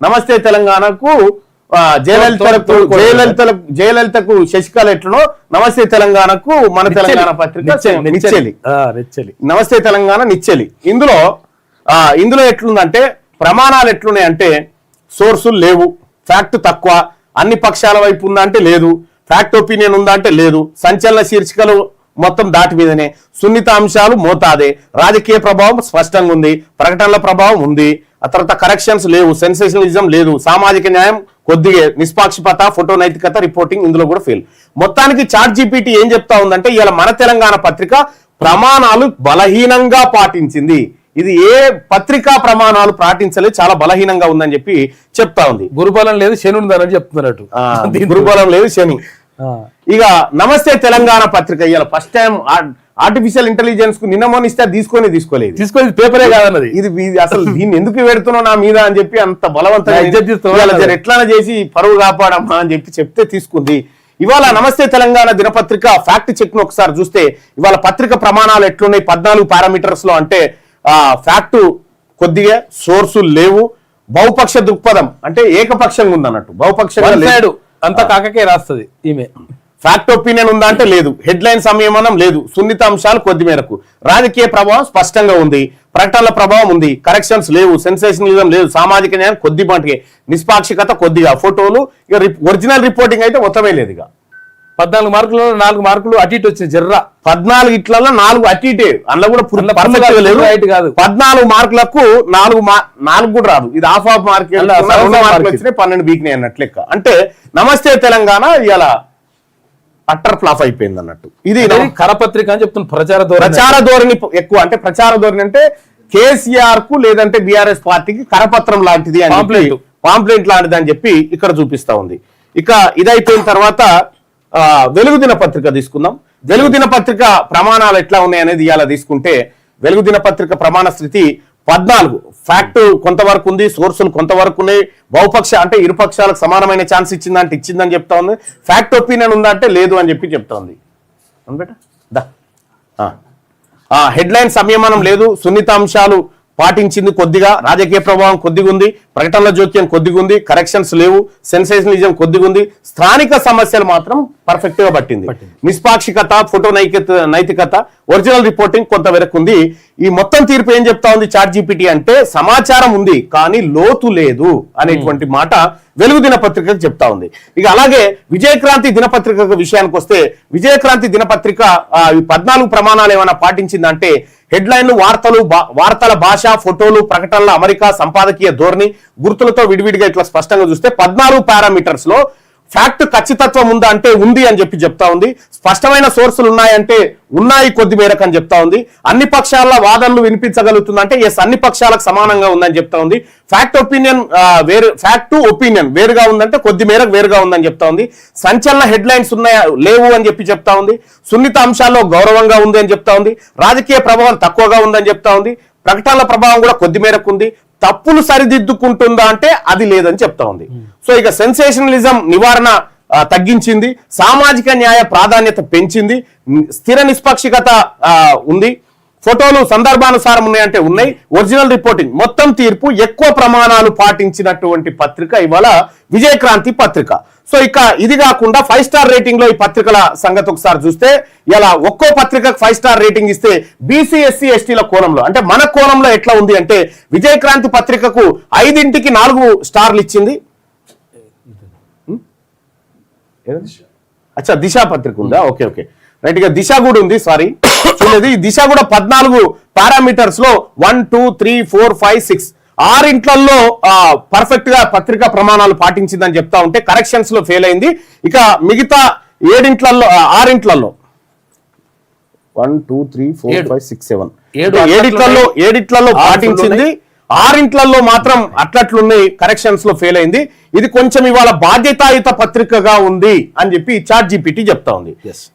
నమస్తే తెలంగాణకు జయలలితకు శశికళ ఎట్లనో నమస్తే తెలంగాణకు మన తెలంగాణ పత్రిక నిచ్చెలి. నమస్తే తెలంగాణ నిచ్చెలి. ఇందులో ఎట్లుందంటే ప్రమాణాలు ఎట్లున్నాయంటే సోర్సులు లేవు, ఫ్యాక్ట్ తక్కువ, అన్ని పక్షాల వైపు ఉందా అంటే లేదు, ఫ్యాక్ట్ ఒపీనియన్ ఉందా అంటే లేదు, సంచలన శీర్షికలు మొత్తం దాటి మీదనే, సున్నిత అంశాలు మోతాదే, రాజకీయ ప్రభావం స్పష్టంగా ఉంది, ప్రకటనల ప్రభావం ఉంది, ఆ తర్వాత కరెక్షన్స్ లేవు, సెన్సేషనలిజం లేదు, సామాజిక న్యాయం కొద్దిగా, నిష్పాక్షిపత, ఫోటో నైతికత, రిపోర్టింగ్ ఇందులో కూడా ఫెయిల్. మొత్తానికి చాట్ జీపీటీ ఏం చెప్తా ఉందంటే ఇలా మన తెలంగాణ పత్రిక ప్రమాణాలు బలహీనంగా పాటించింది. ఇది ఏ పత్రికా ప్రమాణాలు పాటించలేదు, చాలా బలహీనంగా ఉందని చెప్పి చెప్తా ఉంది. గురుబలం లేదు శని ఉందని చెప్తున్నట్టు, గురుబలం లేదు శని. ఇక నమస్తే తెలంగాణ పత్రిక ఇవాళ ఫస్ట్ టైం ఆర్టిఫిషియల్ ఇంటెలిజెన్స్ కు నిన్నమోనిస్తే తీసుకోలేదు పేపరే కాదన్నది. ఇది అసలు దీన్ని ఎందుకు పెడుతున్నావు నా మీద అని చెప్పి అంత బలవంతంగా ఎట్లా చేసి పరువు కాపాడమ్మా అని చెప్తే తీసుకుంది. ఇవాళ నమస్తే తెలంగాణ దినపత్రిక ఫ్యాక్ట్ చెక్ ను ఒకసారి చూస్తే ఇవాళ పత్రిక ప్రమాణాలు ఎట్లున్నాయి 14 పారామీటర్స్ లో అంటే ఫ్యాక్ట్ కొద్దిగా, సోర్సులు లేవు, బహుపక్ష దృక్పథం అంటే ఏకపక్షంగా ఉంది అన్నట్టు, బహుపక్షంగా అంత కాకకే రాస్తుంది ఈమె. ఫ్యాక్ట్ ఒపీనియన్ ఉందా అంటే లేదు, హెడ్ లైన్ సంయమనం లేదు, సున్నిత అంశాలు కొద్ది మేరకు, రాజకీయ ప్రభావం స్పష్టంగా ఉంది, ప్రకటనల ప్రభావం ఉంది, కరెక్షన్స్ లేవు, సెన్సేషనలిజం లేదు, సామాజిక న్యాయం కొద్ది మటుకే, నిష్పాక్షికత కొద్దిగా, ఫోటోలు ఇక ఒరిజినల్ రిపోర్టింగ్ అయితే మొత్తమే లేదు. ఇక 14 మార్కులలో 4 మార్కులు అటు ఇటు వచ్చింది జర్రా, 14 ఇట్లలో 4 అటు ఇటే, అందులో కూడా పర్ఫెక్ట్ లేదు, 14 మార్కులకు 4 కూడా రాదు, ఇది హాఫ్ మార్క్ వచ్చినాయి, 12 వీక్నే అన్నట్లు లెక్క. అంటే నమస్తే తెలంగాణ ఇలా అట్టర్ ఫ్లాప్ అయిపోయింది అన్నట్టు. ఇది కరపత్రిక అని చెప్తున్న ప్రచార ధోరణి ఎక్కువ, అంటే ప్రచార ధోరణి అంటే కేసీఆర్ కు లేదంటే బీఆర్ఎస్ పార్టీకి కరపత్రం లాంటిది అని, పాంప్లెంట్ లాంటిది అని చెప్పి ఇక్కడ చూపిస్తా ఉంది. ఇక ఇదైపోయిన తర్వాత వెలుగు దినపత్రిక తీసుకుందాం. వెలుగు దినపత్రిక ప్రమాణాలు ఎట్లా ఉన్నాయి అనేది ఇవాళ తీసుకుంటే వెలుగు దినపత్రిక ప్రమాణ స్థితి 14, ఫ్యాక్ట్ కొంతవరకు ఉంది, సోర్సులు కొంతవరకు ఉన్నాయి, బహుపక్ష అంటే ఇరుపక్షాలకు సమానమైన ఛాన్స్ ఇచ్చిందంటే ఇచ్చిందని చెప్తా ఉంది, ఫ్యాక్ట్ ఒపీనియన్ ఉందా అంటే లేదు అని చెప్పి చెప్తా ఉంది. హెడ్ లైన్ సంయమనం లేదు, సున్నిత అంశాలు పాటించింది కొద్దిగా, రాజకీయ ప్రభావం కొద్దిగా ఉంది, ప్రకటనల జోక్యం కొద్దిగా ఉంది, కరెక్షన్స్ లేవు, సెన్సేషనలిజం కొద్దిగా ఉంది, స్థానిక సమస్యలు మాత్రం పర్ఫెక్ట్ గా పట్టింది, నిష్పాక్షికత, ఫోటో నైతికత, ఒరిజినల్ రిపోర్టింగ్ కొంతవరకు ఉంది. ఈ మొత్తం తీర్పు ఏం చెప్తా ఉంది చాట్ జీపీటీ అంటే సమాచారం ఉంది కానీ లోతు లేదు అనేటువంటి మాట వెలుగు దినపత్రికకు చెప్తా ఉంది. ఇక అలాగే విజయక్రాంతి దినపత్రిక విషయానికి వస్తే విజయక్రాంతి దినపత్రిక 14 ప్రమాణాలు ఏమైనా పాటించిందంటే హెడ్లైన్లు, వార్తల భాష, ఫోటోలు, ప్రకటనల అమరిక, సంపాదకీయ ధోరణి, గుర్తులతో విడివిడిగా ఇట్లా స్పష్టంగా చూస్తే 14 పారామీటర్స్ లో ఫ్యాక్ట్ ఖచ్చితత్వం ఉందా అంటే ఉంది అని చెప్పి చెప్తా ఉంది, స్పష్టమైన సోర్సులు ఉన్నాయంటే ఉన్నాయి కొద్ది మేరకు అని చెప్తా ఉంది, అన్ని పక్షాల వాదనలు వినిపించగలుగుతుంది అంటే ఎస్ అన్ని పక్షాలకు సమానంగా ఉందని చెప్తా ఉంది, ఫ్యాక్ట్ ఒపీనియన్ వేరుగా ఉందంటే కొద్ది మేరకు వేరుగా ఉందని చెప్తా ఉంది, సంచలన హెడ్ లైన్స్ ఉన్నాయా లేవు అని చెప్పి చెప్తా ఉంది, సున్నిత అంశాల్లో గౌరవంగా ఉంది అని చెప్తా ఉంది, రాజకీయ ప్రభావం తక్కువగా ఉందని చెప్తా ఉంది, ప్రకటనల ప్రభావం కూడా కొద్ది మేరకు ఉంది, తప్పులు సరిదిద్దుకుంటుందా అంటే అది లేదని చెప్తా ఉంది. సో ఇక సెన్సేషనలిజం నివారణ తగ్గించింది, సామాజిక న్యాయ ప్రాధాన్యత పెంచింది, స్థిర నిష్పాక్షికత ఉంది, ఫోటోలు సందర్భానుసారం ఉన్నాయంటే ఉన్నాయి, ఒరిజినల్ రిపోర్టింగ్, మొత్తం తీర్పు ఎక్కువ ప్రమాణాలు పాటించినటువంటి పత్రిక ఇవాళ విజయక్రాంతి పత్రిక. సో ఇక ఇది కాకుండా 5 స్టార్ రేటింగ్ లో ఈ పత్రికల సంగతి ఒకసారి చూస్తే ఇలా ఒక్కో పత్రికకు 5 స్టార్ రేటింగ్ ఇస్తే బీసీ ఎస్సీ ఎస్టీల కోణంలో అంటే మన కోణంలో ఎట్లా ఉంది అంటే విజయక్రాంతి పత్రికకు 5ంటికి 4 స్టార్లు ఇచ్చింది. అచ్చా దిశ పత్రిక ఉందా, ఓకే రైట్ గా దిశ కూడా ఉంది, సారీ చూడలేదు. ఈ దిశ కూడా 14 పారామీటర్స్ లో 1 2 3 4 5 6 6 పర్ఫెక్ట్ గా పత్రికా ప్రమాణాలు పాటించిందని చెప్తా ఉంటే కరెక్షన్స్ లో ఫెయిల్ అయింది. ఇక మిగతా 6 1 2 3 4 5 6 7 7 పాటించింది, 6 మాత్రం అట్లట్లున్నాయి, కరెక్షన్స్ లో ఫెయిల్ అయింది. ఇది కొంచెం ఇవాళ బాధ్యతాయుత పత్రికగా ఉంది అని చెప్పి చాట్ జీపీటీ చెప్తా ఉంది.